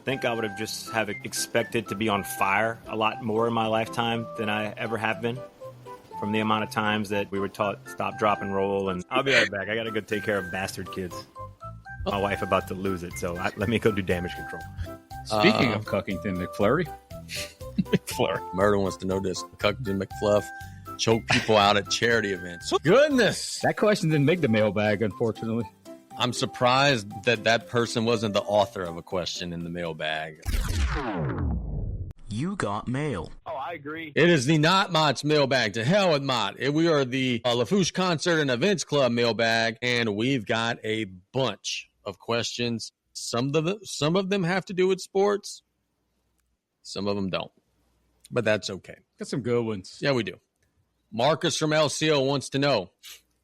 think I would have just have expected to be on fire a lot more in my lifetime than I ever have been. From the amount of times that we were taught stop, drop, and roll. And I'll be right back. I got to go take care of bastard kids. My wife about to lose it, so let me go do damage control. Speaking of Cuckington McFlurry. Murder wants to know this. Cuckington McFluff choke people out at charity events. Goodness! That question didn't make the mailbag, unfortunately. I'm surprised that person wasn't the author of a question in the mailbag. You got mail. Oh, I agree. It is the Not Mott's mailbag. To hell with Mott. We are the LaFouche Concert and Events Club mailbag, and we've got a bunch of questions. Some of them have to do with sports. Some of them don't. But that's okay. Got some good ones. Yeah, we do. Marcus from LCO wants to know,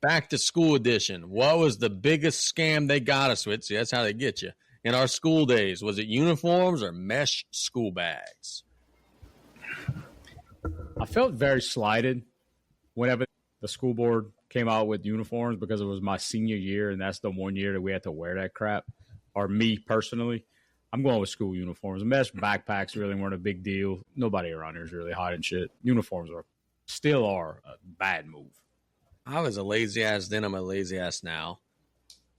back to school edition, what was the biggest scam they got us with? See, that's how they get you. In our school days, was it uniforms or mesh school bags? I felt very slighted whenever the school board came out with uniforms because it was my senior year, and that's the one year that we had to wear that crap. Or me personally, I'm going with school uniforms. Mesh backpacks really weren't a big deal. Nobody around here is really hot and shit. Uniforms still are a bad move. I was a lazy ass then. I'm a lazy ass now.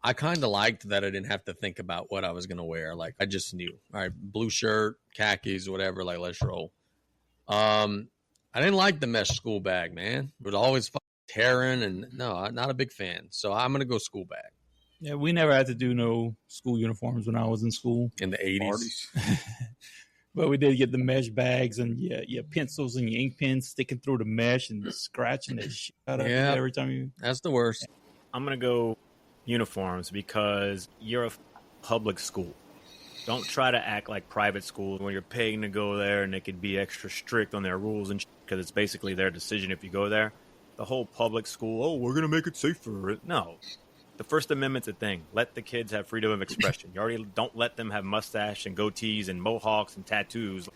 I kind of liked that I didn't have to think about what I was going to wear. Like, I just knew. All right, blue shirt, khakis, whatever, like, let's roll. I didn't like the mesh school bag, man. It was always tearing, and no, I'm not a big fan. So I'm going to go school bag. Yeah, we never had to do no school uniforms when I was in school. In the 80s. But we did get the mesh bags and your pencils and your ink pens sticking through the mesh and scratching the shit out of it every time you. That's the worst. I'm going to go uniforms because you're a public school. Don't try to act like private schools when you're paying to go there and they could be extra strict on their rules and because it's basically their decision if you go there. The whole public school, we're going to make it safer. No. The First Amendment's a thing. Let the kids have freedom of expression. You already don't let them have mustache and goatees and mohawks and tattoos.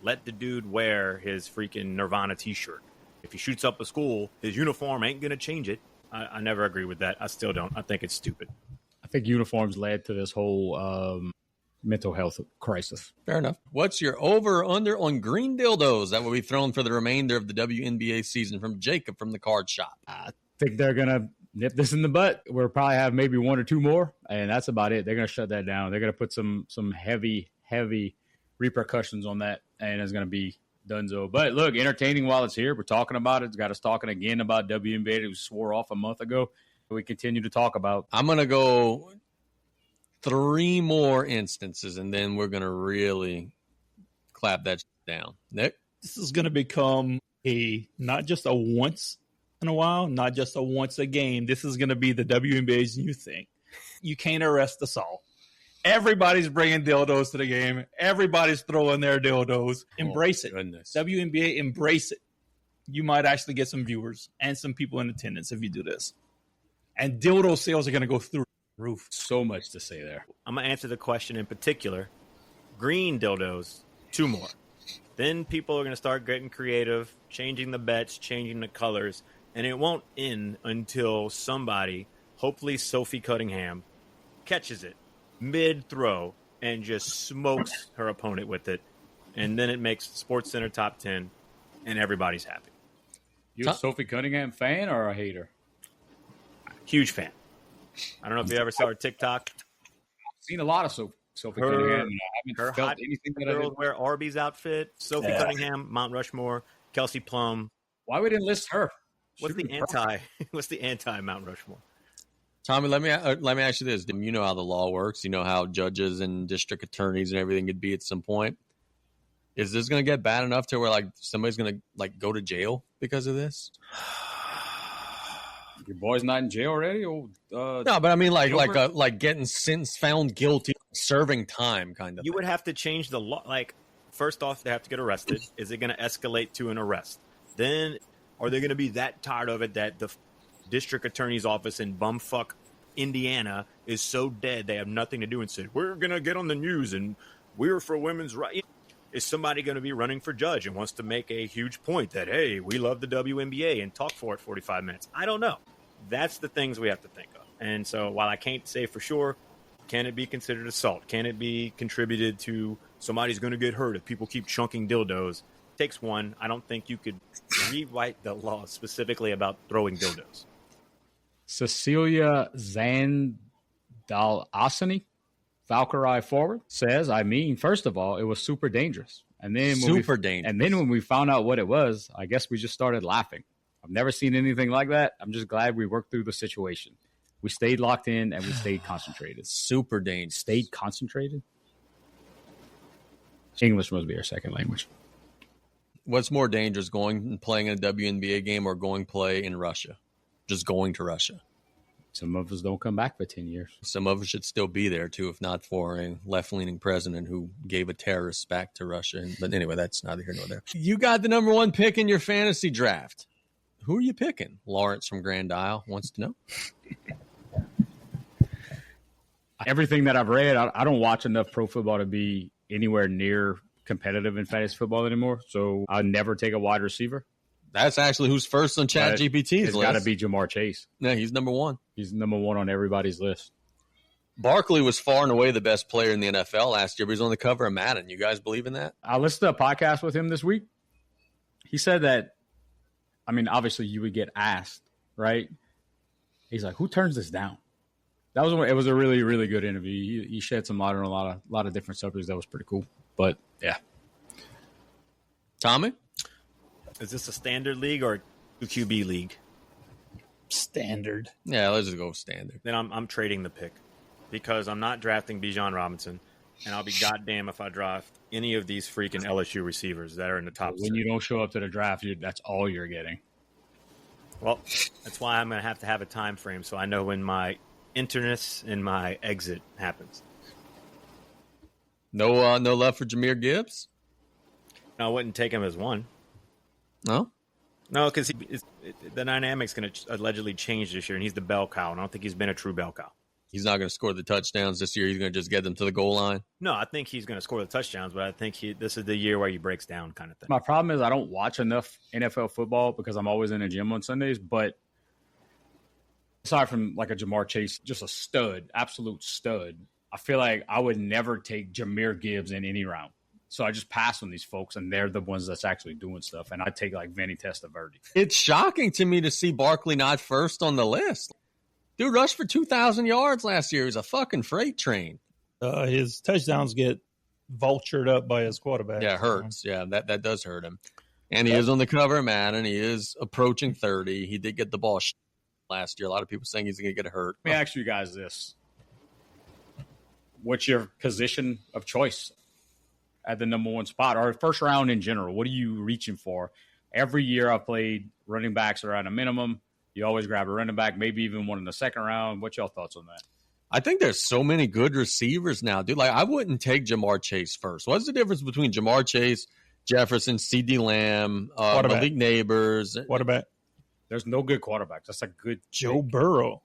Let the dude wear his freaking Nirvana t-shirt. If he shoots up a school, his uniform ain't going to change it. I never agree with that. I still don't. I think it's stupid. I think uniforms led to this whole mental health crisis. Fair enough. What's your over or under on green dildos that will be thrown for the remainder of the WNBA season? From Jacob from the card shop. I think they're going to nip this in the butt. We'll probably have maybe one or two more, and that's about it. They're going to shut that down. They're going to put some heavy repercussions on that, and it's going to be donezo. But look, entertaining while it's here. We're talking about it. It's got us talking again about WNBA that we swore off a month ago. We continue to talk about. I'm going to go 3 more instances, and then we're going to really clap that down. Nick? This is going to become not just a once in a while, not just a once a game. This is going to be the WNBA's new thing. You can't arrest us all. Everybody's bringing dildos to the game. Everybody's throwing their dildos. Embrace it. Goodness. WNBA, embrace it. You might actually get some viewers and some people in attendance if you do this. And dildo sales are going to go through the roof. So much to say there. I'm going to answer the question in particular. Green dildos, 2 more. Then people are going to start getting creative, changing the bets, changing the colors. And it won't end until somebody, hopefully Sophie Cunningham, catches it mid-throw and just smokes her opponent with it. And then it makes SportsCenter top 10, and everybody's happy. You a Sophie Cunningham fan or a hater? Huge fan. I don't know if you ever saw her TikTok. I've seen a lot of Sophie Cunningham. And I haven't felt anything that girls wear Arby's outfit. Sophie Cunningham, Mount Rushmore, Kelsey Plum. Why we didn't list her? What's the anti Mount Rushmore? Tommy, let me ask you this. You know how the law works. You know how judges and district attorneys and everything could be at some point. Is this going to get bad enough to where like somebody's going to go to jail because of this? Your boy's not in jail already? No, but I mean like getting sentenced, found guilty, serving time kind of. You would have to change the law. Like, first off, they have to get arrested. Is it going to escalate to an arrest? Then are they going to be that tired of it that the district attorney's office in bumfuck Indiana is so dead they have nothing to do and say, we're going to get on the news and we're for women's rights? Is somebody going to be running for judge and wants to make a huge point that, hey, we love the WNBA and talk for it 45 minutes? I don't know. That's the things we have to think of. And so while I can't say for sure, Can it be considered assault? Can it be contributed to somebody's going to get hurt if people keep chunking dildos? Takes one. I don't think you could rewrite the law specifically about throwing dildos. Cecilia Zandal-Asani, Valkyrie forward, says, first of all, it was super dangerous. And then dangerous. And then when we found out what it was, I guess we just started laughing. I've never seen anything like that. I'm just glad we worked through the situation. We stayed locked in and we stayed concentrated. Super dangerous. Stayed concentrated? English must be our second language. What's more dangerous, going and playing in a WNBA game or going play in Russia? Just going to Russia. Some of us don't come back for 10 years. Some of us should still be there, too, if not for a left-leaning president who gave a terrorist back to Russia. But anyway, that's neither here nor there. You got the number one pick in your fantasy draft. Who are you picking? Lawrence from Grand Isle wants to know. Everything that I've read, I don't watch enough pro football to be anywhere near competitive in fantasy football anymore. So I'll never take a wide receiver. That's actually who's first on ChatGPT's list. It's got to be Jamar Chase. Yeah, he's number one. He's number one on everybody's list. Barkley was far and away the best player in the NFL last year, but he's on the cover of Madden. You guys believe in that? I listened to a podcast with him this week. He said that, obviously you would get asked, right? He's like, who turns this down? It was a really, really good interview. He shed some light on a lot of different subjects. That was pretty cool. But, yeah. Tommy? Is this a standard league or a QB league? Standard. Yeah, let's just go standard. Then I'm trading the pick because I'm not drafting Bijan Robinson, and I'll be goddamn if I draft any of these freaking LSU receivers that are in the top. When you don't show up to the draft, that's all you're getting. Well, that's why I'm going to have a time frame so I know when my entrance and my exit happens. No love for Jameer Gibbs? No, I wouldn't take him as one. No? No, because the dynamic's going to allegedly change this year, and he's the bell cow, and I don't think he's been a true bell cow. He's not going to score the touchdowns this year. He's going to just get them to the goal line. No, I think he's going to score the touchdowns, but I think this is the year where he breaks down kind of thing. My problem is I don't watch enough NFL football because I'm always in the gym on Sundays, but aside from like a Jamar Chase, just a stud, absolute stud, I feel like I would never take Jameer Gibbs in any round. So I just pass on these folks, and they're the ones that's actually doing stuff. And I take like Vinny Testaverde. It's shocking to me to see Barkley not first on the list. Dude rushed for 2,000 yards last year. He was a fucking freight train. His touchdowns get vultured up by his quarterback. Yeah, it hurts. Yeah, that does hurt him. And he is on the cover of Madden. He is approaching 30. He did get the ball last year. A lot of people saying he's going to get hurt. Let me ask you guys this. What's your position of choice at the number one spot, or first round in general? What are you reaching for? Every year I've played, running backs are at a minimum. You always grab a running back, maybe even one in the second round. What's your thoughts on that? I think there's so many good receivers now, dude. Like, I wouldn't take Jamar Chase first. What's the difference between Jamar Chase, Jefferson, CeeDee Lamb, Malik Neighbors? Quarterback. There's no good quarterbacks. That's a good Joe Burrow.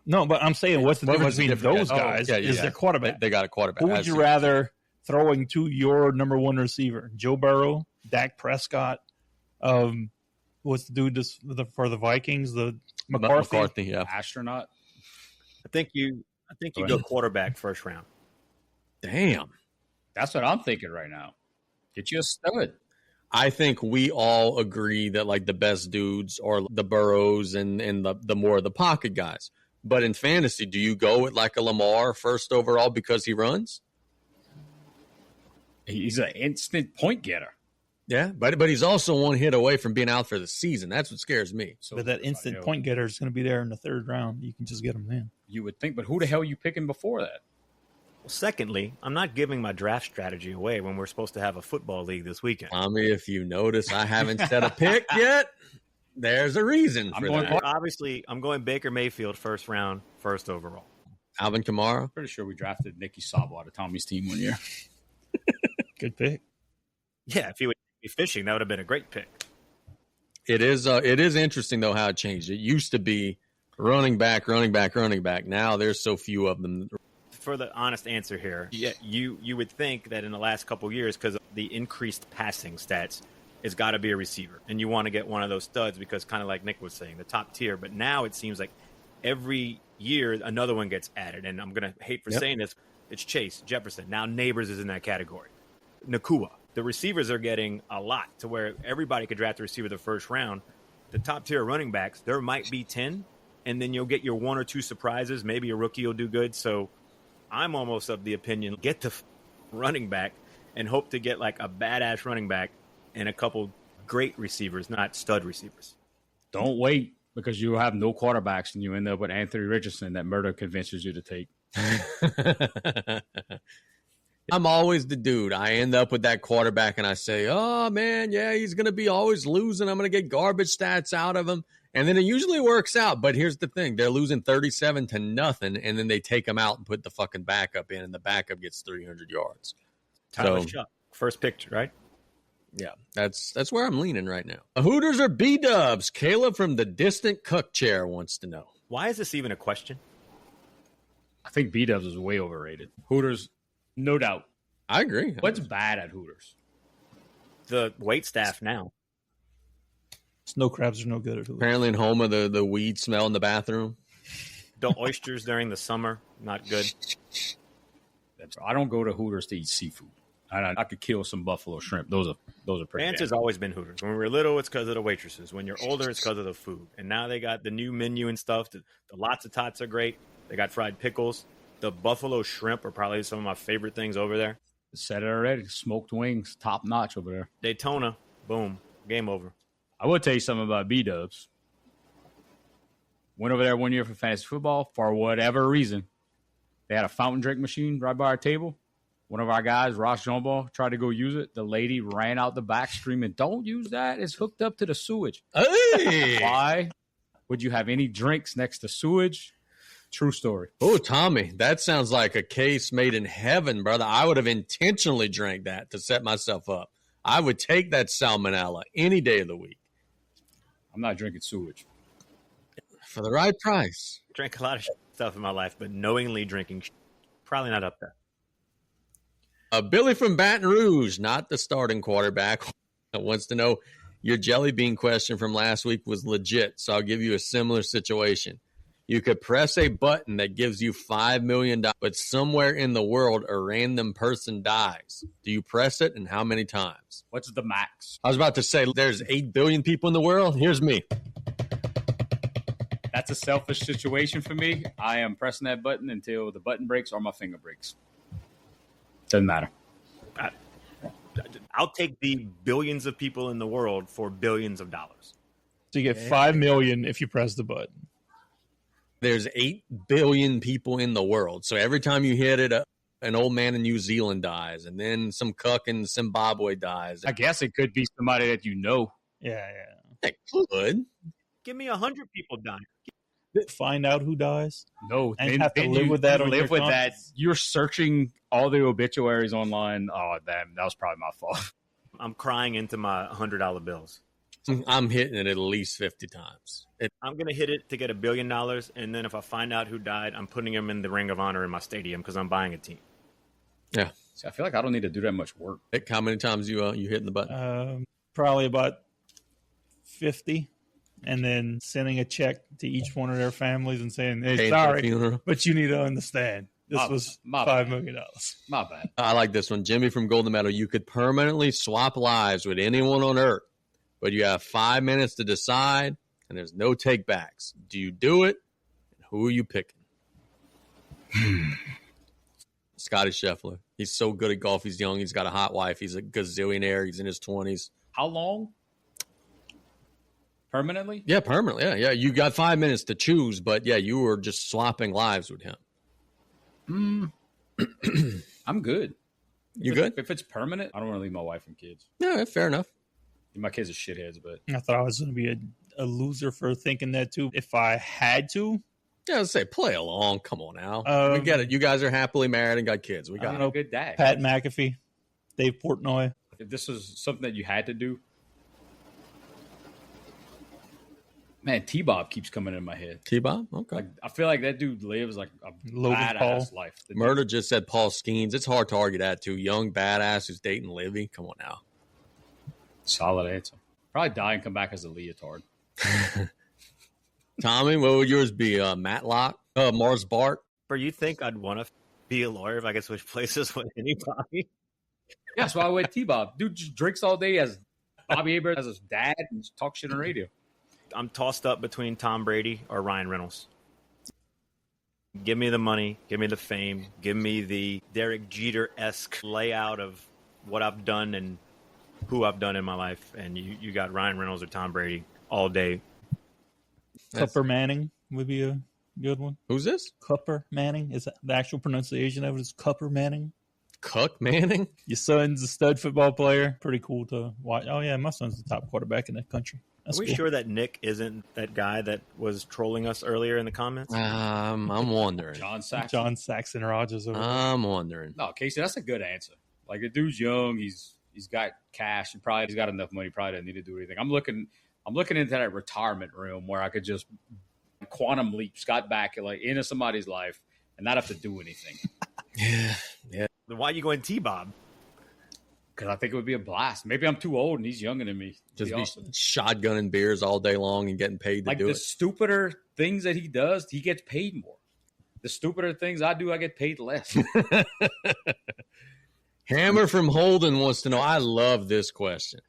No, but I'm saying what's the difference between those guys is their quarterback. They got a quarterback. Who would you rather throwing to your number one receiver? Joe Burrow, Dak Prescott, what's the dude for the Vikings? The McCarthy, yeah, astronaut. I think you go quarterback first round. Damn, that's what I'm thinking right now. Get you a stud. I think we all agree that like the best dudes are the Burrows and the more of the pocket guys. But in fantasy, do you go with like a Lamar first overall because he runs? He's an instant point getter. Yeah, but he's also one hit away from being out for the season. That's what scares me. So, but that instant point getter is going to be there in the third round. You can just get him then. You would think, but who the hell are you picking before that? Well, secondly, I'm not giving my draft strategy away when we're supposed to have a football league this weekend. Tommy, if you notice, I haven't set a pick yet. There's a reason for that. Obviously, I'm going Baker Mayfield first round, first overall. Alvin Kamara. Pretty sure we drafted Nicky Sabo out of Tommy's team one year. Good pick. Yeah, if he would be fishing, that would have been a great pick. It is interesting, though, how it changed. It used to be running back. Now there's so few of them. For the honest answer here, yeah, you would think that in the last couple of years, because of the increased passing stats, it's got to be a receiver. And you want to get one of those studs because kind of like Nick was saying, the top tier. But now it seems like every year another one gets added. And I'm going to hate for saying this. It's Chase, Jefferson. Now Neighbors is in that category. Nakua. The receivers are getting a lot to where everybody could draft a receiver the first round. The top tier running backs, there might be 10, and then you'll get your one or two surprises. Maybe a rookie will do good. So I'm almost of the opinion, get the running back and hope to get like a badass running back and a couple great receivers, not stud receivers. Don't wait, because you will have no quarterbacks and you end up with Anthony Richardson that Murder convinces you to take. I'm always the dude. I end up with that quarterback and I say, oh, man, yeah, he's going to be always losing. I'm going to get garbage stats out of him. And then it usually works out. But here's the thing. They're losing 37-0, and then they take him out and put the fucking backup in, and the backup gets 300 yards. Tyler Shuck, first pick, right? Yeah, that's where I'm leaning right now. Hooters or B-dubs? Caleb from the distant Cook chair wants to know. Why is this even a question? I think B-dubs is way overrated. Hooters, no doubt. I agree. What's bad at Hooters? The wait staff now. Snow crabs are no good at Hooters. Apparently in Homa, the weed smell in the bathroom. The oysters during the summer, not good. I don't go to Hooters to eat seafood. I could kill some buffalo shrimp. Those are pretty. Rants has always been Hooters. When we were little, it's because of the waitresses. When you're older, it's because of the food. And now they got the new menu and stuff. The lots of tots are great. They got fried pickles. The buffalo shrimp are probably some of my favorite things over there. Said it already. Smoked wings, top notch over there. Daytona, boom, game over. I will tell you something about B-dubs. Went over there one year for fantasy football. For whatever reason, they had a fountain drink machine right by our table. One of our guys, Ross Jumbo, tried to go use it. The lady ran out the back screaming, "Don't use that. It's hooked up to the sewage." Hey! Why would you have any drinks next to sewage? True story. Oh, Tommy, that sounds like a case made in heaven, brother. I would have intentionally drank that to set myself up. I would take that salmonella any day of the week. I'm not drinking sewage. For the right price. Drank a lot of stuff in my life, but knowingly drinking, probably not up there. Billy from Baton Rouge, not the starting quarterback, wants to know, your jelly bean question from last week was legit, so I'll give you a similar situation. You could press a button that gives you $5 million, but somewhere in the world, a random person dies. Do you press it, and how many times? What's the max? I was about to say, there's 8 billion people in the world. Here's me. That's a selfish situation for me. I am pressing that button until the button breaks or my finger breaks. Doesn't matter. I'll take the billions of people in the world for billions of dollars. So you get $5 million if you press the button. There's 8 billion people in the world. So every time you hit it, an old man in New Zealand dies, and then some cuck in Zimbabwe dies. I guess it could be somebody that you know. Yeah. It could. Give me 100 people dying. Find out who dies. No, And have to live with that. on Live your with that. conscience. You're searching all the obituaries online. Oh, damn, that was probably my fault. I'm crying into my $100 bills. I'm hitting it at least 50 times. I'm going to hit it to get $1 billion, and then if I find out who died, I'm putting him in the Ring of Honor in my stadium because I'm buying a team. Yeah. See, I feel like I don't need to do that much work. How many times you hitting the button? Probably about 50. And then sending a check to each one of their families and saying, "Hey, Paying for the sorry, funeral. but you need to understand this was $5 million." My bad. I like this one. Jimmy from Golden Meadow. You could permanently swap lives with anyone on Earth, but you have 5 minutes to decide, and there's no take-backs. Do you do it? And who are you picking? Scotty Scheffler. He's so good at golf. He's young. He's got a hot wife. He's a gazillionaire. He's in his 20s. How long? Permanently? Yeah, permanently. Yeah. You got 5 minutes to choose, but yeah, you were just swapping lives with him. I'm good. You good? If it's permanent, I don't want to leave my wife and kids. Yeah, fair enough. My kids are shitheads, but I thought I was going to be a loser for thinking that too. If I had to, Yeah, let's say play along. Come on now. We get it. You guys are happily married and got kids. We got I'm a good dad. Pat McAfee, Dave Portnoy. If this was something that you had to do, man, T-Bob keeps coming in my head. T-Bob? Okay. Like, I feel like that dude lives like a Logan badass Paul. life. Murder just said Paul Skeens. It's hard to argue that too. Young badass who's dating Livy. Come on now. Solid answer. Probably die and come back as a leotard. Tommy, what would yours be? Matlock? Mars Bart? Or you think I'd want to be a lawyer if I could switch places with anybody? Yeah, that's why I went T-Bob. Dude just drinks all day as Bobby Abrams as his dad and just talks shit on the radio. I'm tossed up between Tom Brady or Ryan Reynolds. Give me the money. Give me the fame. Give me the Derek Jeter-esque layout of what I've done and who I've done in my life. And you got Ryan Reynolds or Tom Brady all day. Cupper Manning would be a good one. Who's this? Cupper Manning. Is that the actual pronunciation of it? Is Cupper Manning? Cuck Manning? Your son's a stud football player. Pretty cool to watch. Oh, yeah, my son's the top quarterback in the country. That's Are we cool. sure that Nick isn't that guy that was trolling us earlier in the comments? I'm wondering. John Saxon Rogers. I'm wondering. No, Casey, that's a good answer. Like, the dude's young. He's got cash and probably he's got enough money. Probably doesn't need to do anything. I'm looking into that retirement room where I could just quantum leap Scott back like into somebody's life and not have to do anything. Yeah. Then why are you going T-Bob? Because I think it would be a blast. Maybe I'm too old and he's younger than me. Just Be be awesome. shotgunning beers all day long and getting paid to Like do the it. stupider things that he does, he gets paid more. The stupider things I do, I get paid less. Hammer from Holden wants to know, I love this question.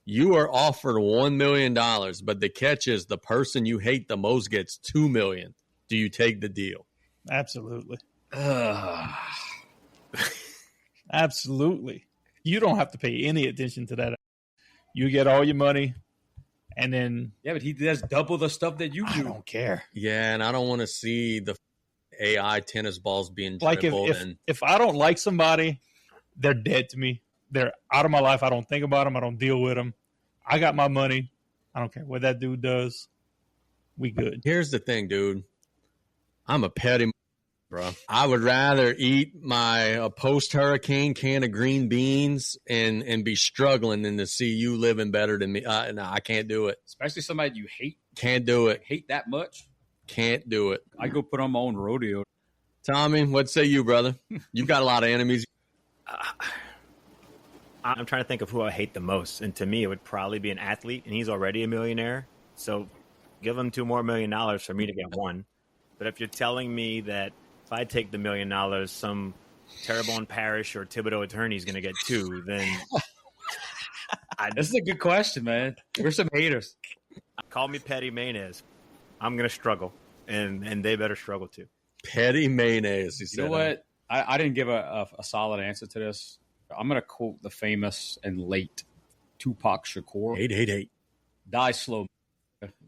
You are offered $1 million, but the catch is the person you hate the most gets $2 million. Do you take the deal? Absolutely. Absolutely. You don't have to pay any attention to that. You get all your money, and then Yeah, but he does double the stuff that you I do. don't care. Yeah, and I don't want to see the AI tennis balls being Like dribbled. if I don't like somebody, they're dead to me. They're out of my life. I don't think about them. I don't deal with them. I got my money. I don't care what that dude does. We good. Here's the thing, dude. I'm a petty bro. I would rather eat my post-hurricane can of green beans and be struggling than to see you living better than me. No, I can't do it. Especially somebody you hate. Can't do it. Hate that much. Can't do it. I go put on my own rodeo. Tommy, what say you, brother? You've got a lot of enemies. I'm trying to think of who I hate the most. And to me, it would probably be an athlete, and he's already a millionaire. So give him $2 more million for me to get one. But if you're telling me that if I take the $1 million, some Terrebonne Parish or Thibodeau attorney is going to get two, then This is a good question, man. We're some haters. call me petty mayonnaise. I'm going to struggle, and they better struggle too. Petty mayonnaise, he You said. know what? I didn't give a solid answer to this. I'm going to quote the famous and late Tupac Shakur. Hate. Die slow.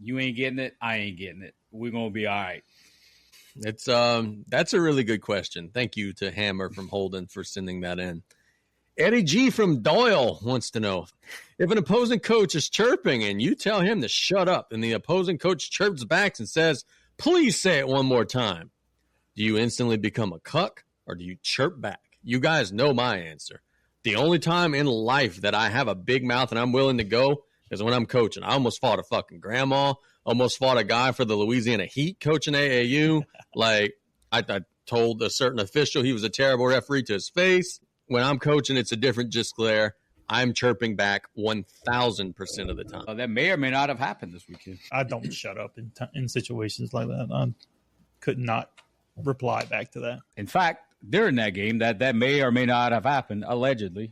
You ain't getting it. I ain't getting it. We're going to be all right. It's that's a really good question. Thank you to Hammer from Holden for sending that in. Eddie G from Doyle wants to know, if an opposing coach is chirping and you tell him to shut up and the opposing coach chirps back and says, please say it one more time, do you instantly become a cuck or do you chirp back? You guys know my answer. The only time in life that I have a big mouth and I'm willing to go is when I'm coaching. I almost fought a fucking grandma, almost fought a guy for the Louisiana Heat coaching AAU. Like, I told a certain official he was a terrible referee to his face. When I'm coaching, it's a different just glare. I'm chirping back 1,000% of the time. That may or may not have happened this weekend. I don't shut up in situations like that. I could not reply back to that. In fact, during that game, that may or may not have happened, allegedly,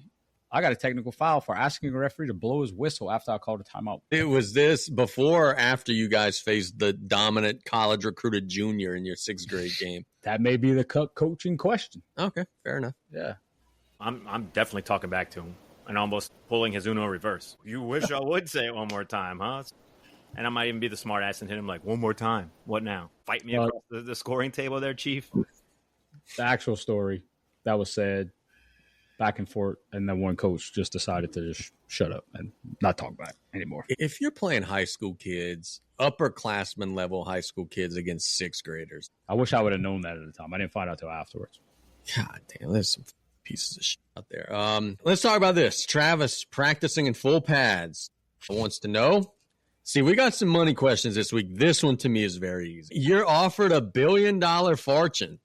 I got a technical foul for asking a referee to blow his whistle after I called a timeout. It was this before or after you guys faced the dominant college recruited junior in your 6th grade game? That may be the coaching question. Okay, fair enough. Yeah. I'm definitely talking back to him and almost pulling his Uno reverse. You wish I would say it one more time, huh? And I might even be the smart ass and hit him like, one more time. What now? Fight me across the scoring table there, Chief? The actual story that was said back and forth, and then one coach just decided to just shut up and not talk back anymore. If you're playing high school kids, upperclassmen level high school kids against 6th graders, I wish I would have known that at the time. I didn't find out till afterwards. God damn, there's some pieces of shit out there. Let's talk about this. Travis practicing in full pads wants to know. See, we got some money questions this week. This one to me is very easy. You're offered $1 billion fortune,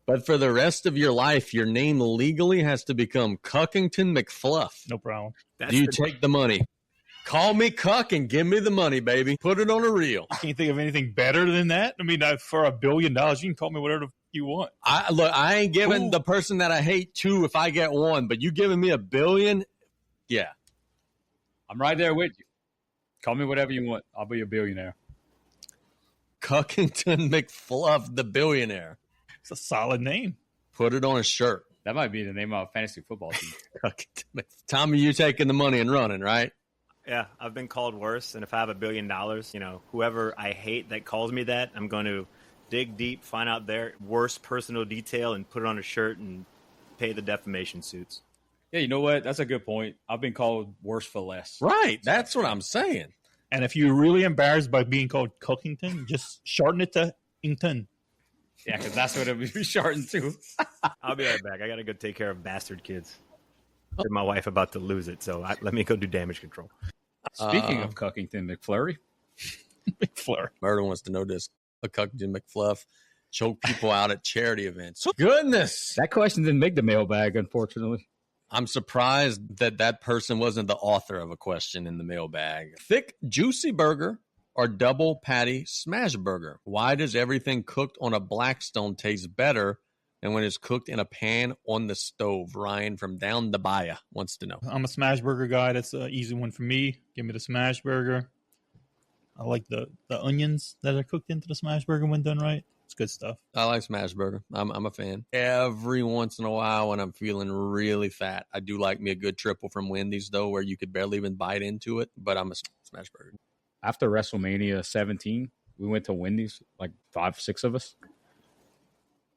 but for the rest of your life, your name legally has to become Cuckington McFluff. No problem. Do you take the money? Call me cuck and give me the money, baby. Put it on a reel. I can't think of anything better than that. I mean, for $1 billion, you can call me whatever you want. I ain't giving the person that I hate 2 if I get 1, but you giving me $1 billion? Yeah. I'm right there with you. Call me whatever you want. I'll be a billionaire. Cuckington McFluff, the billionaire. It's a solid name. Put it on a shirt. That might be the name of a fantasy football team. Tommy, you taking the money and running, right? Yeah, I've been called worse, and if I have $1 billion, whoever I hate that calls me that, I'm going to dig deep, find out their worst personal detail, and put it on a shirt and pay the defamation suits. Yeah, you know what? That's a good point. I've been called worse for less. Right, that's what I'm saying. And if you're really embarrassed by being called Cuckington, just shorten it to Ington. Yeah, because that's what it would be shortened to. I'll be right back. I got to go take care of bastard kids. My wife about to lose it, so let me go do damage control. Speaking of Cuckington McFlurry. McFlurry. Murder wants to know this. A Cuckington McFluff choke people out at charity events. Goodness. That question didn't make the mailbag, unfortunately. I'm surprised that person wasn't the author of a question in the mailbag. Thick, juicy burger or double patty smash burger? Why does everything cooked on a Blackstone taste better than when it's cooked in a pan on the stove? Ryan from down the bayou wants to know. I'm a smash burger guy. That's an easy one for me. Give me the smash burger. I like the onions that are cooked into the smash burger when done right. It's good stuff. I like smash burger. I'm a fan. Every once in a while when I'm feeling really fat, I do like me a good triple from Wendy's, though, where you could barely even bite into it, but I'm a smash burger. After WrestleMania 17, we went to Wendy's, like 5-6 of us.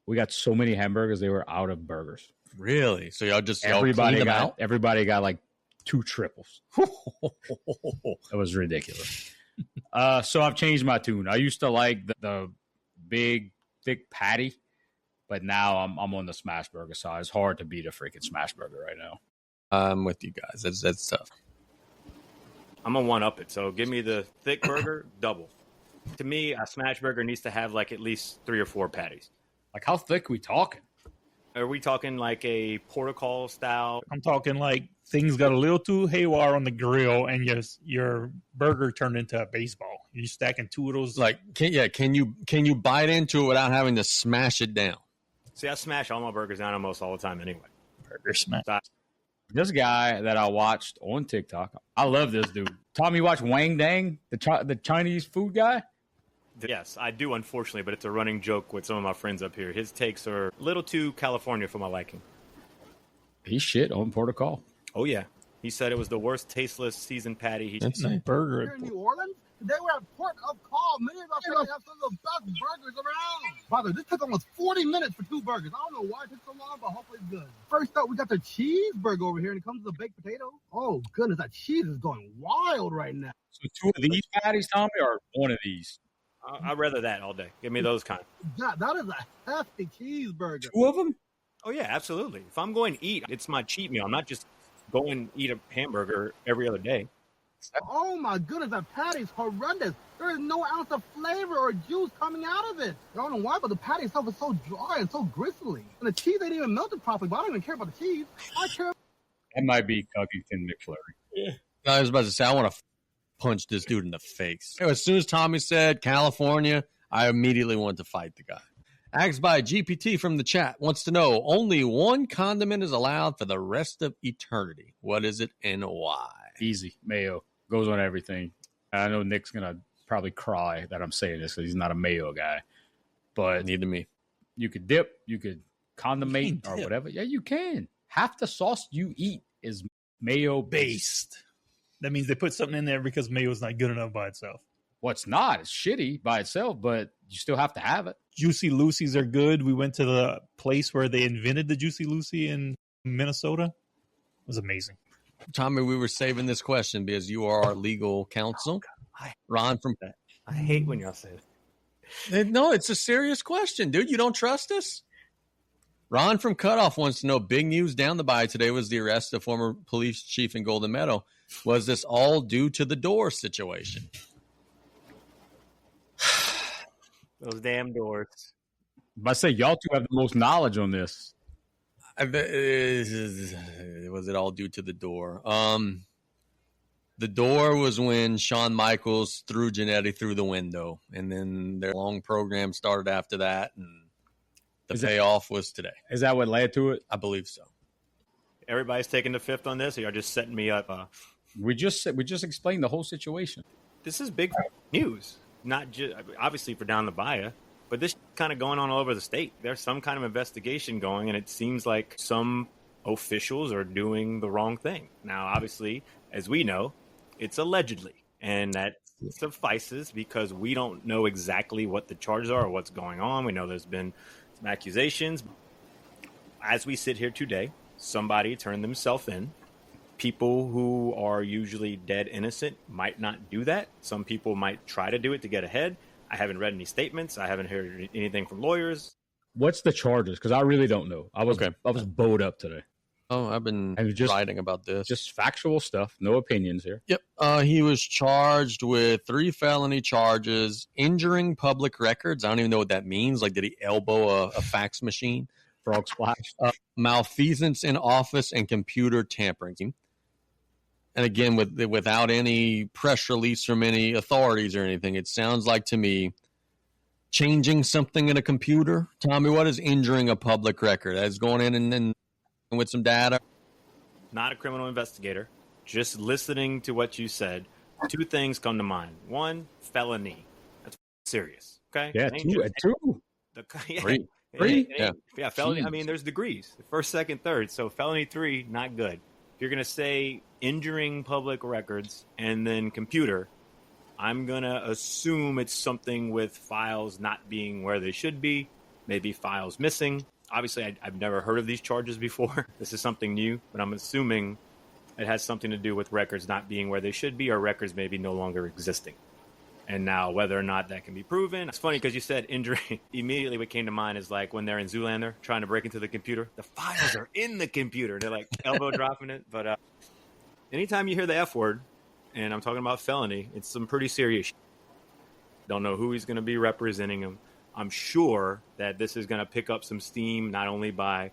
We got so many hamburgers, they were out of burgers. Really? So y'all everybody cleaned them got out? everybody got like 2 triples. It was ridiculous. So I've changed my tune. I used to like the big, thick patty, but now I'm on the smash burger side. It's hard to beat a freaking smash burger right now. I'm with you guys. That's tough. I'm going to one-up it, so give me the thick burger, double. To me, a smash burger needs to have like at least 3 or 4 patties. Like, how thick we talking? Are we talking like a protocol style? I'm talking like things got a little too haywire on the grill, and your burger turned into a baseball. You're stacking 2 of those. Like, can you bite into it without having to smash it down? See, I smash all my burgers down almost all the time anyway. burger smash. This guy that I watched on TikTok, I love this dude. Tommy, watch Wang Dang, the Chinese food guy? Yes, I do, unfortunately, but it's a running joke with some of my friends up here. His takes are a little too California for my liking. He shit on protocol. Oh, yeah. He said it was the worst tasteless seasoned patty he's That's a seen. burger. Here in New Orleans, they were at Port of Call. Many of us say they have some of the best burgers around. Father, this took almost 40 minutes for 2 burgers. I don't know why it took so long, but hopefully it's good. First up, we got the cheeseburger over here, and it comes with a baked potato. Oh, goodness, that cheese is going wild right now. So 2 of these patties, Tommy, or 1 of these? I'd rather that all day. Give me those kind. That is a hefty cheeseburger. 2 of them? Oh, yeah, absolutely. If I'm going to eat, it's my cheat meal. I'm not just going and eat a hamburger every other day. Oh my goodness, that patty's horrendous. There is no ounce of flavor or juice coming out of it. I don't know why, but the patty itself is so dry and so gristly. And the cheese ain't even melted properly, but I don't even care about the cheese. I care. That might be Cuckington McFlurry. Yeah. I was about to say, I want to punch this dude in the face. As soon as Tommy said California, I immediately wanted to fight the guy. Asked by GPT from the chat, wants to know, only 1 condiment is allowed for the rest of eternity. What is it and why? Easy. Mayo. Goes on everything. I know Nick's going to probably cry that I'm saying this because he's not a mayo guy. But neither me. You could dip, you could condiment You can or dip. whatever. Yeah, you can. Half the sauce you eat is mayo based. That means they put something in there because mayo is not good enough by itself. Well, it's not. It's shitty by itself, but you still have to have it. Juicy Lucy's are good. We went to the place where they invented the Juicy Lucy in Minnesota. It was amazing. Tommy, we were saving this question because you are our legal counsel. Ron from... I hate when y'all say that. No, it's a serious question, dude. You don't trust us? Ron from Cutoff wants to know, big news down the bayou today was the arrest of former police chief in Golden Meadow. Was this all due to the door situation? Those damn doors. But I say y'all 2 have the most knowledge on this. Was it all due to the door? The door was when Shawn Michaels threw Jannetty through the window, and then their long program started after that, and the payoff was today. Is that what led to it? I believe so. Everybody's taking the fifth on this, or you're just setting me up? We just explained the whole situation. This is big news, not just obviously for down the Bahia, but this kind of going on all over the state. There's some kind of investigation going, and it seems like some officials are doing the wrong thing. Now, obviously, as we know, it's allegedly, and that suffices because we don't know exactly what the charges are or what's going on. We know there's been some accusations. As we sit here today, somebody turned themselves in. People who are usually dead innocent might not do that. Some people might try to do it to get ahead. I haven't read any statements. I haven't heard anything from lawyers. What's the charges? Because I really don't know. I was bowed up today. Oh, I've been writing about this. Just factual stuff, no opinions here. Yep. He was charged with 3 felony charges, injuring public records. I don't even know what that means. Like, did he elbow a fax machine? Frog splash. Malfeasance in office and computer tampering. And again, without any press release from any authorities or anything, it sounds like to me changing something in a computer. Tommy, what is injuring a public record? That's going in and with some data. Not a criminal investigator. Just listening to what you said. 2 things come to mind. 1, felony. That's serious. Okay. Yeah, 2. Three? Yeah, felony. Jeez. I mean, there's degrees. 1st, 2nd, 3rd. So felony 3, not good. If you're going to say injuring public records and then computer, I'm going to assume it's something with files not being where they should be, maybe files missing. Obviously, I've never heard of these charges before. This is something new, but I'm assuming it has something to do with records not being where they should be or records maybe no longer existing. And now whether or not that can be proven. It's funny because you said injury. Immediately what came to mind is like when they're in Zoolander trying to break into the computer. The files are in the computer. They're like elbow dropping it. But anytime you hear the F word, and I'm talking about felony, it's some pretty serious shit. Don't know who he's going to be representing him. I'm sure that this is going to pick up some steam, not only by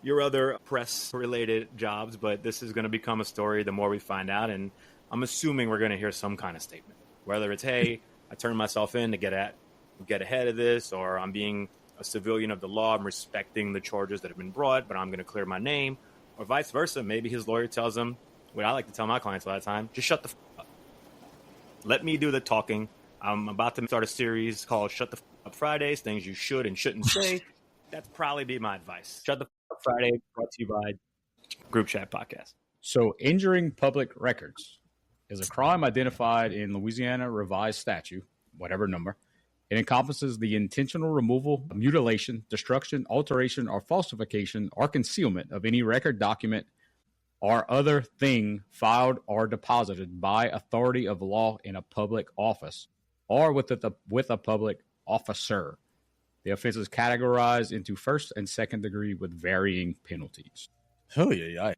your other press-related jobs, but this is going to become a story the more we find out. And I'm assuming we're going to hear some kind of statement. Whether it's, hey, I turned myself in to get ahead of this, or I'm being a civilian of the law, I'm respecting the charges that have been brought, but I'm going to clear my name, or vice versa. Maybe his lawyer tells him what I like to tell my clients a lot of the time, just shut the f*** up. Let me do the talking. I'm about to start a series called Shut the F*** Up Fridays, things you should and shouldn't say. That's probably be my advice. Shut the F*** Up Friday, brought to you by Group Chat Podcast. So injuring public records is a crime identified in Louisiana Revised Statute, whatever number. It encompasses the intentional removal, mutilation, destruction, alteration, or falsification or concealment of any record, document, or other thing filed or deposited by authority of law in a public office or with a public officer. The offense is categorized into 1st and 2nd degree with varying penalties. Oh, yeah.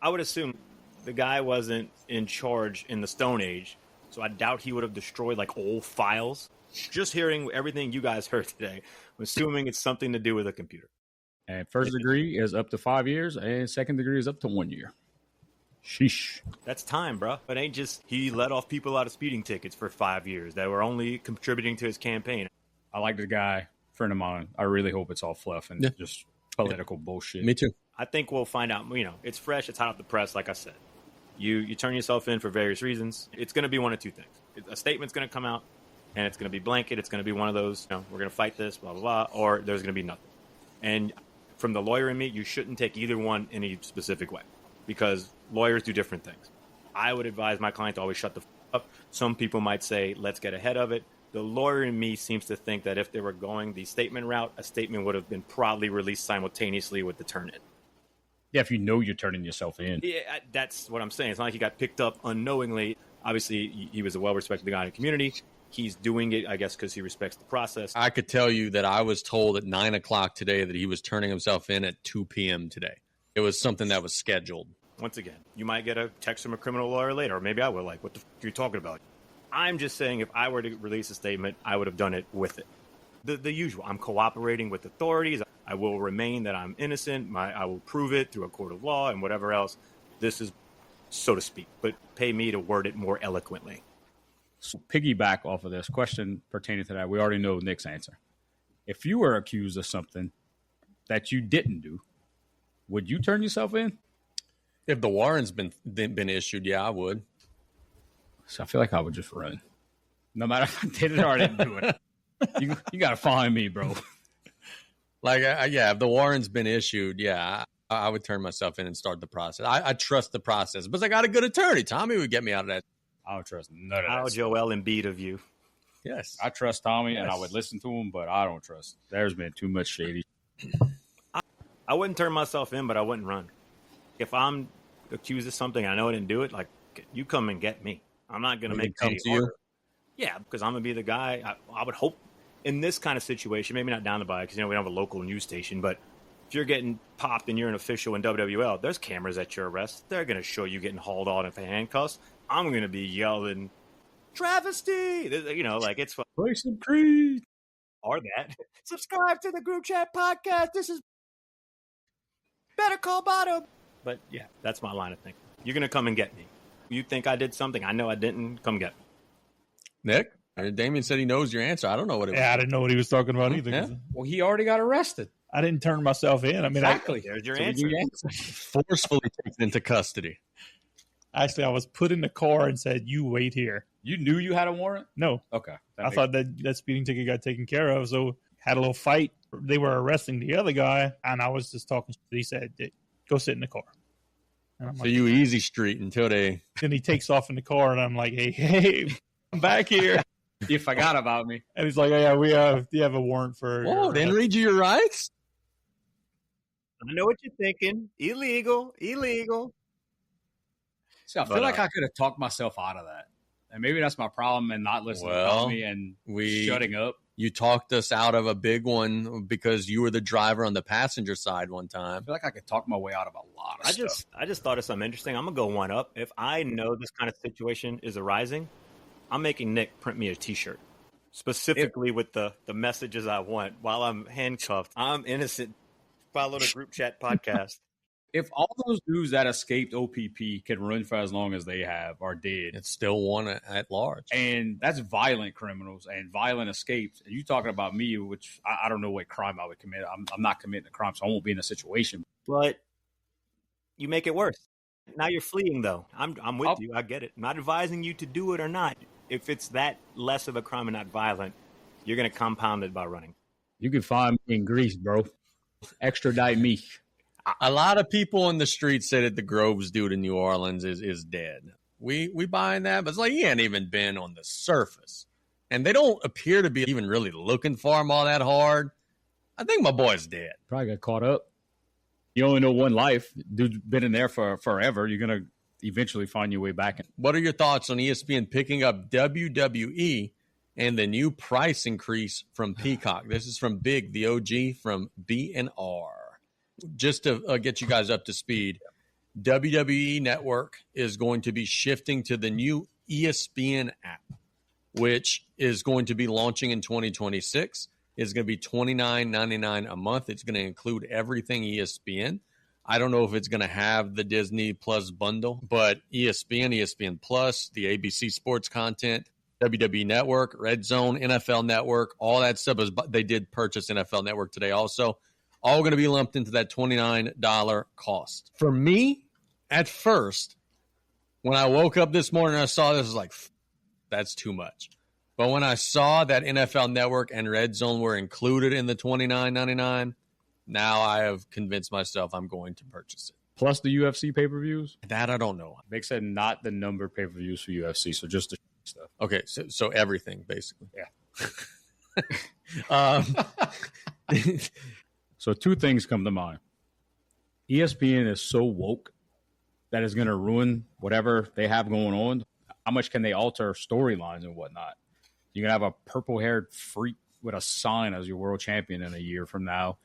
I would assume the guy wasn't in charge in the Stone Age, so I doubt he would have destroyed like old files. Just hearing everything you guys heard today, I'm assuming it's something to do with a computer. And 1st degree is up to 5 years, and 2nd degree is up to 1 year. Sheesh. That's time, bro. It ain't just he let off people out of speeding tickets for 5 years that were only contributing to his campaign. I like the guy, friend of mine. I really hope it's all fluff and just political bullshit. Me too. I think we'll find out. You know, it's fresh. It's hot off the press, like I said. You turn yourself in for various reasons. It's going to be one of 2 things. A statement's going to come out, and it's going to be blanket. It's going to be one of those, you know, we're going to fight this, blah, blah, blah, or there's going to be nothing. And from the lawyer in me, you shouldn't take either one in a specific way because lawyers do different things. I would advise my client to always shut the f*** up. Some people might say, let's get ahead of it. The lawyer in me seems to think that if they were going the statement route, a statement would have been probably released simultaneously with the turn-in. Yeah, if you know you're turning yourself in. Yeah, that's what I'm saying. It's not like he got picked up unknowingly. Obviously, he was a well-respected guy in the community. He's doing it, I guess, because he respects the process. I could tell you that I was told at 9 o'clock today that he was turning himself in at 2 p.m. today. It was something that was scheduled. Once again, you might get a text from a criminal lawyer later, or maybe I will. Like, what the f*** are you talking about? I'm just saying if I were to release a statement, I would have done it with it. The usual. I'm cooperating with authorities. I will remain that I'm innocent. I will prove it through a court of law and whatever else. This is so to speak, but pay me to word it more eloquently. So piggyback off of this question pertaining to that, we already know Nick's answer. If you were accused of something that you didn't do, would you turn yourself in? If the warrant's been issued, yeah, I would. So I feel like I would just run. No matter if I did it or I didn't do it. You got to find me, bro. Like, if the warrant's been issued, yeah, I would turn myself in and start the process. I trust the process, but I got a good attorney. Tommy would get me out of that. I don't trust none of that. How Joel Embiid of you. Yes. I trust Tommy, and I would listen to him, but I don't trust. There's been too much shady. I wouldn't turn myself in, but I wouldn't run. If I'm accused of something, I know I didn't do it, like, you come and get me. I'm not going to make it come to you. Yeah, because I'm going to be the guy. I would hope in this kind of situation, maybe not down the by, because, we don't have a local news station, but if you're getting popped and you're an official in WWL, there's cameras at your arrest. They're going to show you getting hauled on in handcuffs. I'm going to be yelling, travesty! Like, it's fun. Play some Creed. Or that. Subscribe to the group chat podcast. This is Better Call Bottom. But, yeah, that's my line of thinking. You're going to come and get me. You think I did something I know I didn't, come get me. Nick? Damien said he knows your answer. I don't know what it was. Yeah, I didn't know what he was talking about either. Yeah. Well, he already got arrested. I didn't turn myself in. I mean, Exactly. There's your So answer. Forcefully taken into custody. Actually, I was put in the car and said, "You wait here." You knew you had a warrant? No, Okay. I thought that speeding ticket got taken care of. So had a little fight. They were arresting the other guy, and I was just talking. He said, "Go sit in the car." And I'm So like, you easy street until they... then he takes off in the car, and I'm like, "Hey, I'm back here." You forgot about me. And he's like, "Oh yeah, you have a warrant for." Whoa, didn't read you your rights? I know what you're thinking. Illegal. See, I feel like I could have talked myself out of that. And maybe that's my problem in not listening to Tommy and shutting up. You talked us out of a big one because you were the driver on the passenger side one I time. feel like I could talk my way out of a lot of stuff. I just thought of something interesting. I'm gonna go one up. If I know this kind of situation is arising, I'm making Nick print me a T-shirt specifically with the messages I want while I'm handcuffed. I'm innocent. Follow the group chat podcast. If all those dudes that escaped OPP can run for as long as they have are dead, It's still one at large. and that's violent criminals and violent escapes. And you talking about me, which I don't know what crime I would commit. I'm not committing a crime, so I won't be in a situation. But you make it worse. Now you're fleeing, though. I'm with you. I get it. I'm not advising you to do it or not. If it's that less of a crime and not violent, you're going to compound it by running. You can find me in Greece, bro. Extradite me. A lot of people in the street say that the Groves dude in New Orleans is dead. We buying that, but it's like he ain't even been on the surface. And they don't appear to be even really looking for him all that hard. I think my boy's dead. Probably got caught up. You only know one life. Dude's been in there for forever. You're going to eventually find your way back in. What are your thoughts on ESPN picking up WWE and the new price increase from Peacock? This is from Big, the OG from BNR. Just to get you guys up to speed, WWE Network is going to be shifting to the new ESPN app, which is going to be launching in 2026. It's going to be $29.99 a month. It's going to include everything ESPN. I don't know if it's going to have the Disney Plus bundle, but ESPN, ESPN Plus, the ABC sports content, WWE Network, Red Zone, NFL Network, all that stuff. They did purchase NFL Network today also. All going to be lumped into that $29 cost. For me, at first, when I woke up this morning and I saw this, I was like, that's too much. But when I saw that NFL Network and Red Zone were included in the $29.99, now I have convinced myself I'm going to purchase it. Plus the UFC pay-per-views. That I don't know. They said not the number of pay-per-views for UFC, so just the stuff. Okay, so everything, basically. Yeah. So two things come to mind. ESPN is so woke that it's going to ruin whatever they have going on. How much can they alter storylines and whatnot? You're going to have a purple-haired freak with a sign as your world champion in a year from now.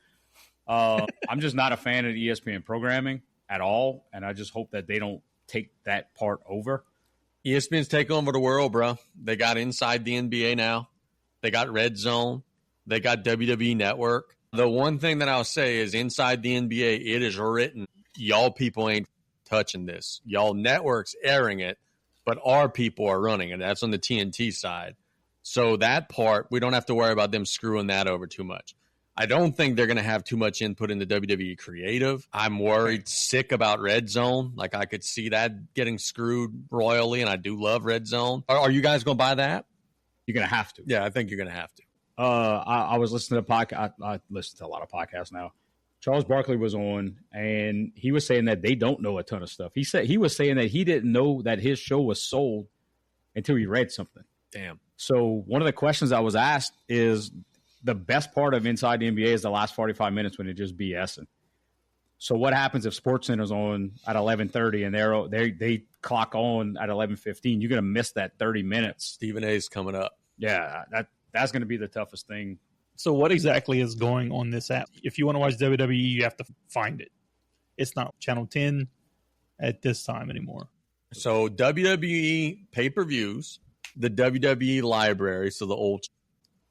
I'm just not a fan of the ESPN programming at all, and I just hope that they don't take that part over. ESPN's taking over the world, bro. They got Inside the NBA now. They got Red Zone. They got WWE Network. The one thing that I'll say is Inside the NBA, it is written, y'all people ain't touching this. Y'all networks airing it, but our people are running it. That's on the TNT side. So that part, we don't have to worry about them screwing that over too much. I don't think they're going to have too much input in the WWE creative. I'm worried sick about Red Zone. Like, I could see that getting screwed royally, and I do love Red Zone. Are you guys going to buy that? You're going to have to. Yeah, I think you're going to have to. I was listening to podcast. I listen to a lot of podcasts now. Charles Barkley was on, and he was saying that they don't know a ton of stuff. He was saying that he didn't know that his show was sold until he read something. Damn. So one of the questions I was asked is, the best part of Inside the NBA is the last 45 minutes when it just BSing. So what happens if SportsCenter's on at 11:30 and they clock on at 11:15? You're going to miss that 30 minutes. Stephen A's coming up. Yeah, that's going to be the toughest thing. So what exactly is going on this app? If you want to watch WWE, you have to find it. It's not Channel 10 at this time anymore. So WWE pay-per-views, the WWE library, so the old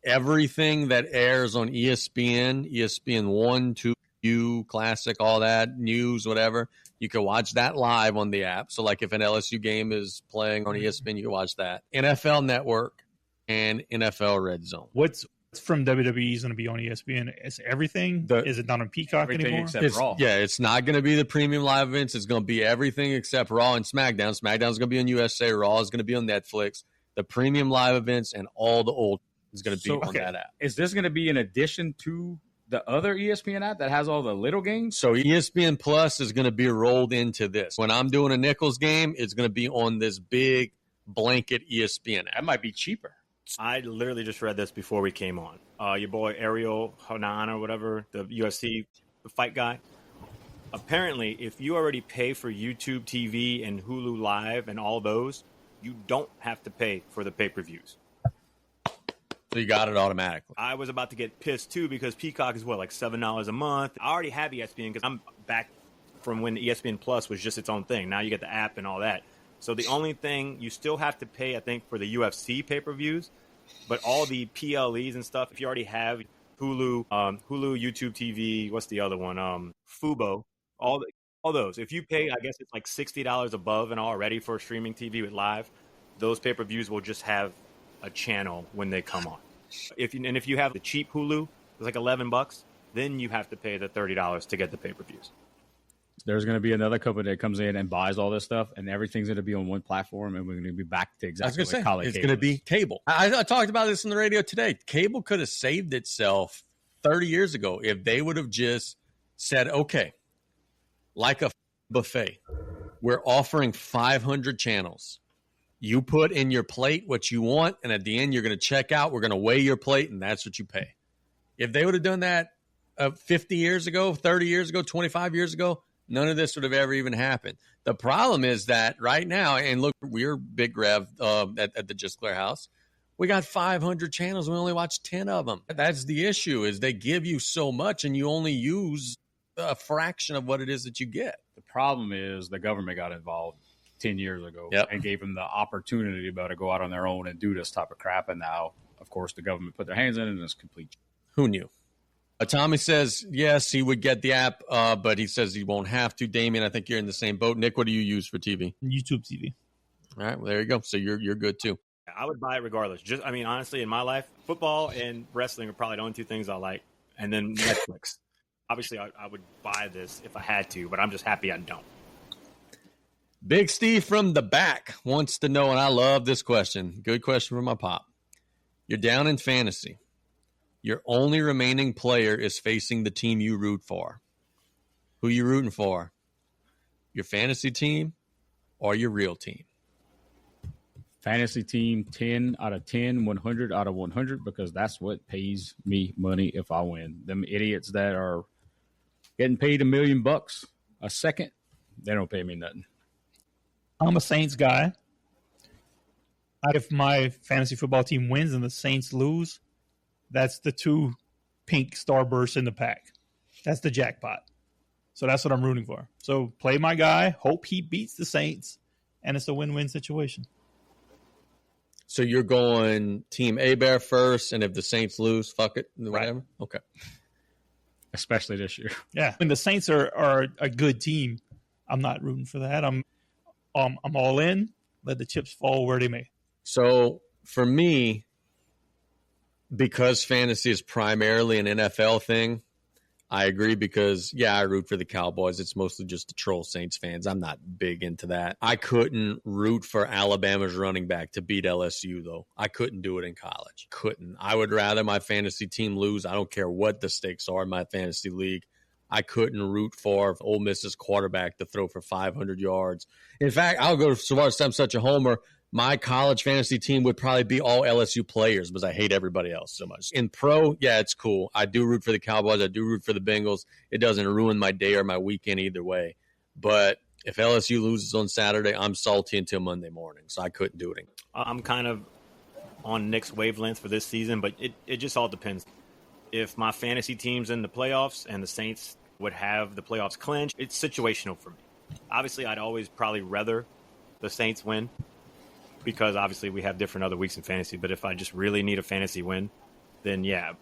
everything that airs on ESPN, ESPN 1, 2, U, Classic, all that, news, whatever, you can watch that live on the app. So like if an LSU game is playing on ESPN, you can watch that. NFL Network and NFL Red Zone. What's from WWE is going to be on ESPN? Is everything? Is it not on Peacock anymore? Except Raw. Yeah, it's not going to be the premium live events. It's going to be everything except Raw and SmackDown. SmackDown's going to be on USA. Raw is going to be on Netflix. The premium live events and all the old is going to be on that app. Is this going to be in addition to the other ESPN app that has all the little games? So ESPN Plus is going to be rolled into this. When I'm doing a Nichols game, it's going to be on this big blanket ESPN app. That might be cheaper. I literally just read this before we came on. Your boy Ariel Hanan or whatever, the UFC fight guy. Apparently, if you already pay for YouTube TV and Hulu Live and all those, you don't have to pay for the pay-per-views. So you got it automatically. I was about to get pissed, too, because Peacock is, like $7 a month. I already have ESPN because I'm back from when ESPN Plus was just its own thing. Now you get the app and all that. So the only thing, you still have to pay, I think, for the UFC pay-per-views, but all the PLEs and stuff, if you already have Hulu, YouTube TV, what's the other one? Fubo, all those. If you pay, I guess it's like $60 above and already for streaming TV with live, those pay-per-views will just have a channel when they come on. If you have the cheap Hulu, it's like $11, then you have to pay the $30 to get the pay-per-views. There's going to be another company that comes in and buys all this stuff, and everything's going to be on one platform, and we're going to be back to exactly what college it's going to be cable. I talked about this on the radio today. Cable could have saved itself 30 years ago if they would have just said, okay, like a buffet, we're offering 500 channels. You put in your plate what you want, and at the end, you're going to check out. We're going to weigh your plate, and that's what you pay. If they would have done that 50 years ago, 30 years ago, 25 years ago, none of this would have ever even happened. The problem is that right now, and look, we're Big Rev at the Just Claire house. We got 500 channels. We only watch 10 of them. That's the issue, is they give you so much, and you only use a fraction of what it is that you get. The problem is the government got involved 10 years ago and gave them the opportunity to be able to go out on their own and do this type of crap. And now, of course, the government put their hands in it, and it's complete. Who knew? Tommy says, yes, he would get the app, but he says he won't have to. Damien, I think you're in the same boat. Nick, what do you use for TV? YouTube TV. All right, well, there you go. So you're good, too. I would buy it regardless. Honestly, in my life, football and wrestling are probably the only two things I like. And then Netflix. Obviously, I would buy this if I had to, but I'm just happy I don't. Big Steve from the back wants to know, and I love this question. Good question from my pop. You're down in fantasy. Your only remaining player is facing the team you root for. Who you rooting for? Your fantasy team or your real team? Fantasy team, 10 out of 10, 100 out of 100, because that's what pays me money if I win. Them idiots that are getting paid $1 million a second, they don't pay me nothing. I'm a Saints guy. If my fantasy football team wins and the Saints lose, that's the two pink starbursts in the pack. That's the jackpot. So that's what I'm rooting for. So play my guy, hope he beats the Saints, and it's a win-win situation. So you're going Team A-Bear first, and if the Saints lose, fuck it, whatever? Right. Okay. Especially this year. Yeah. When the Saints are a good team, I'm not rooting for that. I'm all in. Let the chips fall where they may. So for me, because fantasy is primarily an NFL thing, I agree because, I root for the Cowboys. It's mostly just to troll Saints fans. I'm not big into that. I couldn't root for Alabama's running back to beat LSU, though. I couldn't do it in college. Couldn't. I would rather my fantasy team lose. I don't care what the stakes are in my fantasy league. I couldn't root for Ole Miss's quarterback to throw for 500 yards. In fact, I'll go so far as I'm such a homer. My college fantasy team would probably be all LSU players because I hate everybody else so much. In pro, it's cool. I do root for the Cowboys. I do root for the Bengals. It doesn't ruin my day or my weekend either way. But if LSU loses on Saturday, I'm salty until Monday morning. So I couldn't do it. I'm kind of on Nick's wavelength for this season, but it just all depends. If my fantasy team's in the playoffs and the Saints would have the playoffs clinched, it's situational for me. Obviously, I'd always probably rather the Saints win, because obviously we have different other weeks in fantasy. But if I just really need a fantasy win, then yeah.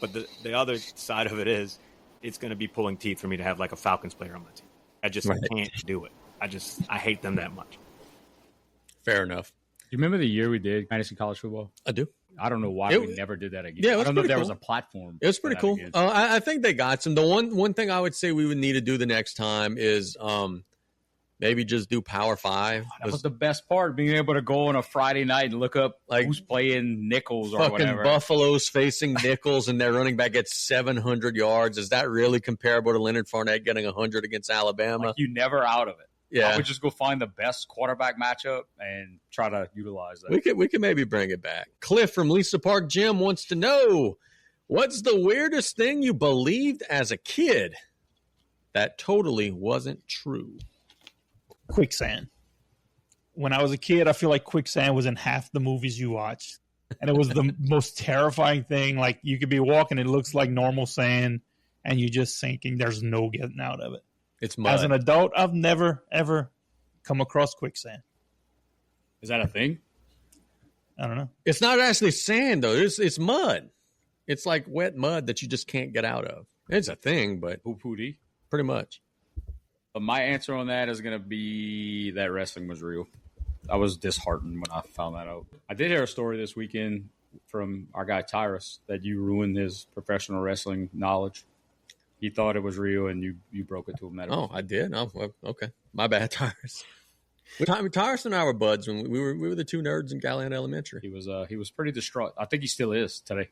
But the other side of it is it's going to be pulling teeth for me to have like a Falcons player on my team. I just can't do it. I hate them that much. Fair enough. Do you remember the year we did fantasy college football? I do. I don't know why we never did that again. Yeah, I don't know if there cool. was a platform. It was pretty cool. I think they got some. The one thing I would say we would need to do the next time is maybe just do Power 5. That was the best part, being able to go on a Friday night and look up like who's playing nickels or whatever. Buffalo's facing nickels and their running back gets 700 yards. Is that really comparable to Leonard Fournette getting 100 against Alabama? Like, you never out of it. Yeah. I would just go find the best quarterback matchup and try to utilize that. We could maybe bring it back. Cliff from Lisa Park Gym wants to know, what's the weirdest thing you believed as a kid that totally wasn't true? Quicksand. When I was a kid, I feel like quicksand was in half the movies you watched. And it was the most terrifying thing. Like, you could be walking, it looks like normal sand, and you're just sinking. There's no getting out of it. It's mud. As an adult, I've never, ever come across quicksand. Is that a thing? I don't know. It's not actually sand, though. It's mud. It's like wet mud that you just can't get out of. It's a thing, but Poo-poo-dee. Pretty much. But my answer on that is going to be that wrestling was real. I was disheartened when I found that out. I did hear a story this weekend from our guy Tyrus that you ruined his professional wrestling knowledge. He thought it was real, and you broke it to him. Oh, I did? Oh, well, okay. My bad, Tyrus. Tyrus and I were buds when we were the two nerds in Gallant Elementary. He was pretty distraught. I think he still is today.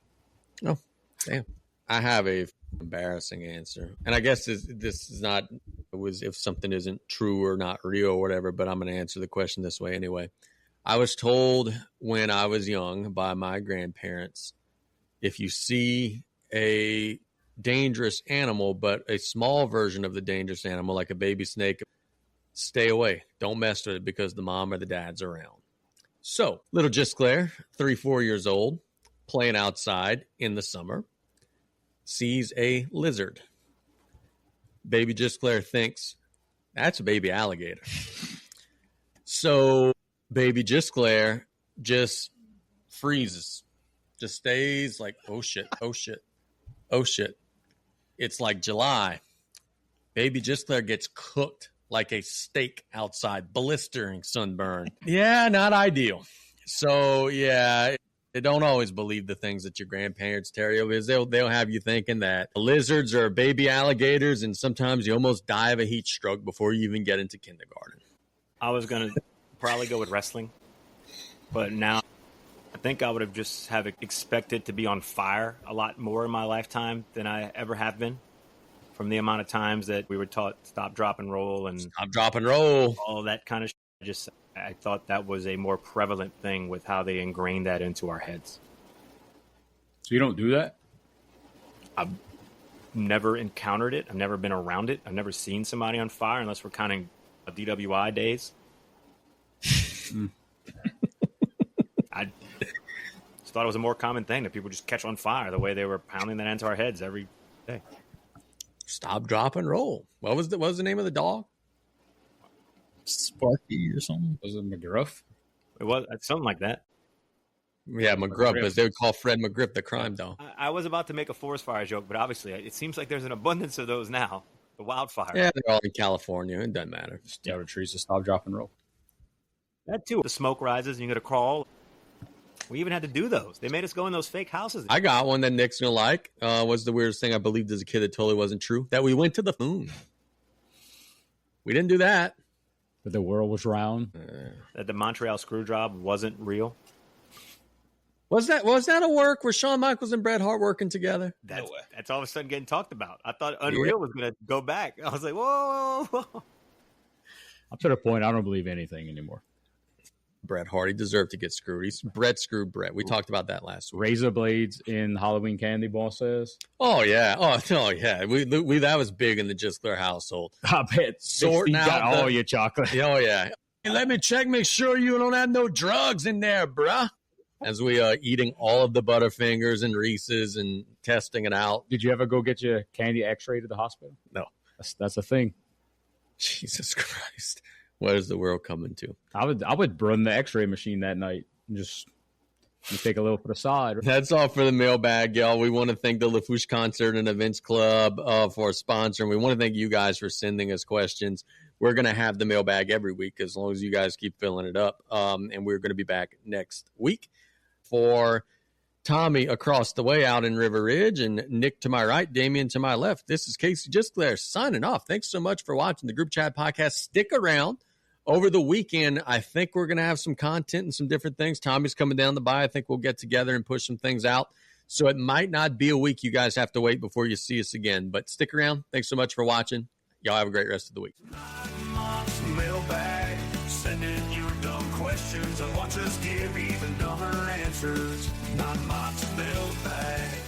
Oh, damn. I have a embarrassing answer. And I guess this is not if something isn't true or not real or whatever, but I'm going to answer the question this way anyway. I was told when I was young by my grandparents, if you see a dangerous animal, but a small version of the dangerous animal, like a baby snake, stay away. Don't mess with it because the mom or the dad's around. So, little Gisclair, 3-4 years old, playing outside in the summer, sees a lizard. Baby Gisclair thinks, that's a baby alligator. So, baby Gisclair just freezes. Just stays like, oh shit, oh shit, oh shit. It's like July. Baby Gisclair gets cooked like a steak outside, blistering sunburn. Yeah, not ideal. So, yeah, they don't always believe the things that your grandparents tell you. Because they'll have you thinking that lizards are baby alligators, and sometimes you almost die of a heat stroke before you even get into kindergarten. I was going to probably go with wrestling, but now I think I would have just expected to be on fire a lot more in my lifetime than I ever have been, from the amount of times that we were taught stop, drop, and roll, and stop, drop, and roll, all that kind of shit. I thought that was a more prevalent thing with how they ingrained that into our heads. So you don't do that? I've never encountered it. I've never been around it. I've never seen somebody on fire unless we're counting DWI days. I just thought it was a more common thing that people just catch on fire the way they were pounding that into our heads every day. Stop, drop, and roll. What was the name of the dog? Sparky or something. Was it McGruff? It was something like that. Yeah, McGruff, as they would call Fred McGriff, the crime dog. I was about to make a forest fire joke, but obviously it seems like there's an abundance of those now. a wildfire. Yeah, they're all in California. It doesn't matter. Just tell the trees to stop, drop, and roll. That too. The smoke rises and you got to crawl. We even had to do those. They made us go in those fake houses. I got one that Nick's gonna like. Was the weirdest thing I believed as a kid that totally wasn't true. That we went to the moon. We didn't do that. But the world was round. That the Montreal screw job wasn't real. Was that a work? Were Shawn Michaels and Bret Hart working together? That's all of a sudden getting talked about. I thought Unreal was going to go back. I was like, whoa. Up to the point, I don't believe anything anymore. Bret Hart, he deserved to get screwed. Brett screwed Brett. We talked about that last week. Razor blades in Halloween candy, boss says. Oh yeah, yeah. We that was big in the Just Clear household. I bet. Sorting out got all your chocolate. Oh yeah. Hey, let me check, make sure you don't have no drugs in there, bruh. As we eating all of the Butterfingers and Reese's and testing it out. Did you ever go get your candy x-rayed at the hospital? No. That's a thing. Jesus Christ. What is the world coming to? I would run the x-ray machine that night and just take a little for the side. That's all for the mailbag, y'all. We want to thank the LaFouche Concert and Events Club for sponsoring. We want to thank you guys for sending us questions. We're going to have the mailbag every week as long as you guys keep filling it up. And we're going to be back next week. For Tommy across the way out in River Ridge and Nick to my right, Damian to my left, this is Casey Just Claire signing off. Thanks so much for watching the Group Chat Podcast. Stick around. Over the weekend, I think we're going to have some content and some different things. Tommy's coming down the by. I think we'll get together and push some things out. So it might not be a week. You guys have to wait before you see us again. But stick around. Thanks so much for watching. Y'all have a great rest of the week. Mailbag, sending your dumb questions and watch us give even dumber answers. Not Mott's Mailbag.